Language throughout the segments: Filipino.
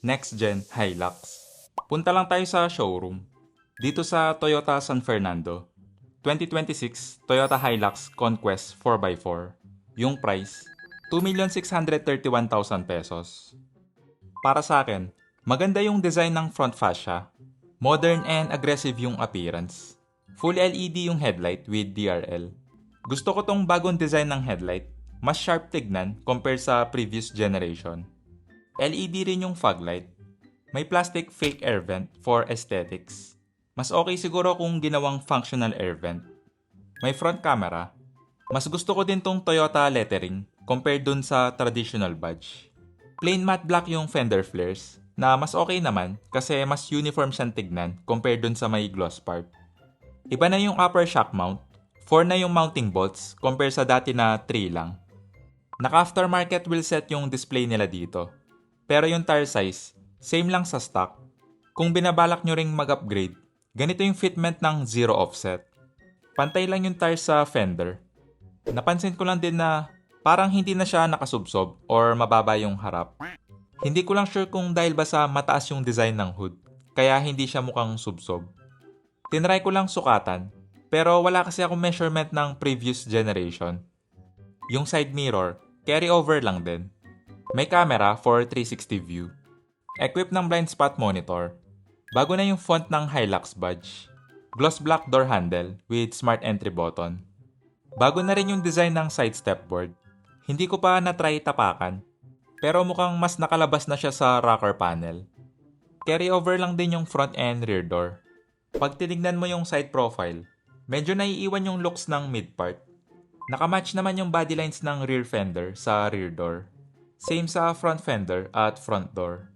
Next Gen Hilux. Punta lang tayo sa showroom. Dito sa Toyota San Fernando. 2026 Toyota Hilux Conquest 4x4. Yung price, 2,631,000 pesos. Para sa akin, maganda yung design ng front fascia. Modern and aggressive yung appearance. Full LED yung headlight with DRL. Gusto ko tong bagong design ng headlight. Mas sharp tignan compared sa previous generation. LED rin yung fog light. May plastic fake air vent for aesthetics. Mas okay siguro kung ginawang functional air vent. May front camera. Mas gusto ko din tong Toyota lettering compared dun sa traditional badge. Plain matte black yung fender flares na mas okay naman kasi mas uniform siyang tignan compared dun sa may gloss part. Iba na yung upper shock mount. 4 na yung mounting bolts compared sa dati na 3 lang. Naka-aftermarket wheelset yung display nila dito. Pero yung tire size, same lang sa stock. Kung binabalak nyo ring mag-upgrade, ganito yung fitment ng zero offset. Pantay lang yung tire sa fender. Napansin ko lang din na parang hindi na siya nakasubsob or mababa yung harap. Hindi ko lang sure kung dahil ba sa mataas yung design ng hood, kaya hindi siya mukhang subsob. Tinry ko lang sukatan, pero wala kasi akong measurement ng previous generation. Yung side mirror, carry over lang din. May camera for 360 view. Equipped ng blind spot monitor. Bago na yung font ng Hilux badge. Gloss black door handle with smart entry button. Bago na rin yung design ng side stepboard. Hindi ko pa na-try tapakan. Pero mukhang mas nakalabas na siya sa rocker panel. Carry over lang din yung front and rear door. Pag tinignan mo yung side profile, medyo naiiwan yung looks ng mid part. Nakamatch naman yung body lines ng rear fender sa rear door. Same sa front fender at front door.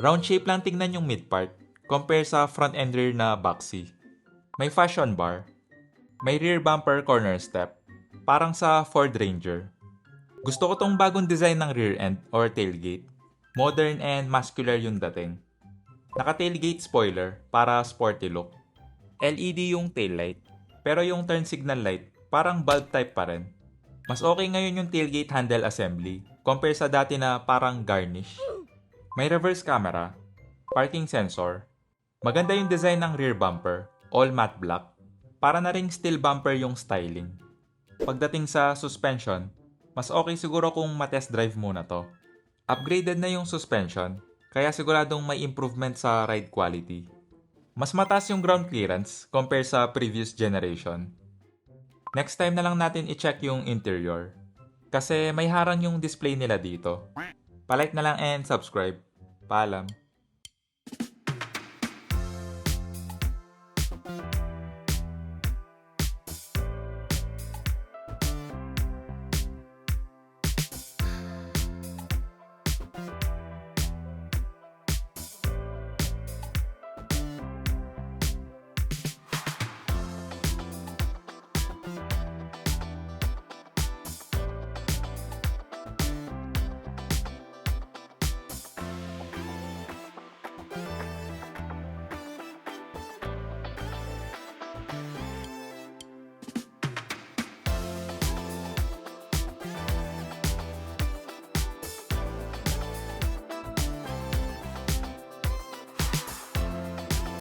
Round shape lang tingnan yung mid part compare sa front and rear na boxy. May fashion bar. May rear bumper corner step. Parang sa Ford Ranger. Gusto ko tong bagong design ng rear end or tailgate. Modern and muscular yung dating. Naka-tailgate spoiler para sporty look. LED yung taillight. Pero yung turn signal light parang bulb type pa rin. Mas okay ngayon yung tailgate handle assembly compare sa dati na parang garnish. May reverse camera, parking sensor. Maganda yung design ng rear bumper, all matte black. Para na ring steel bumper yung styling. Pagdating sa suspension, mas okay siguro kung matest drive muna to. Upgraded na yung suspension, kaya siguradong may improvement sa ride quality. Mas mataas yung ground clearance compare sa previous generation. Next time na lang natin i-check yung interior. Kasi may harang yung display nila dito. Palike na lang and subscribe. Paalam.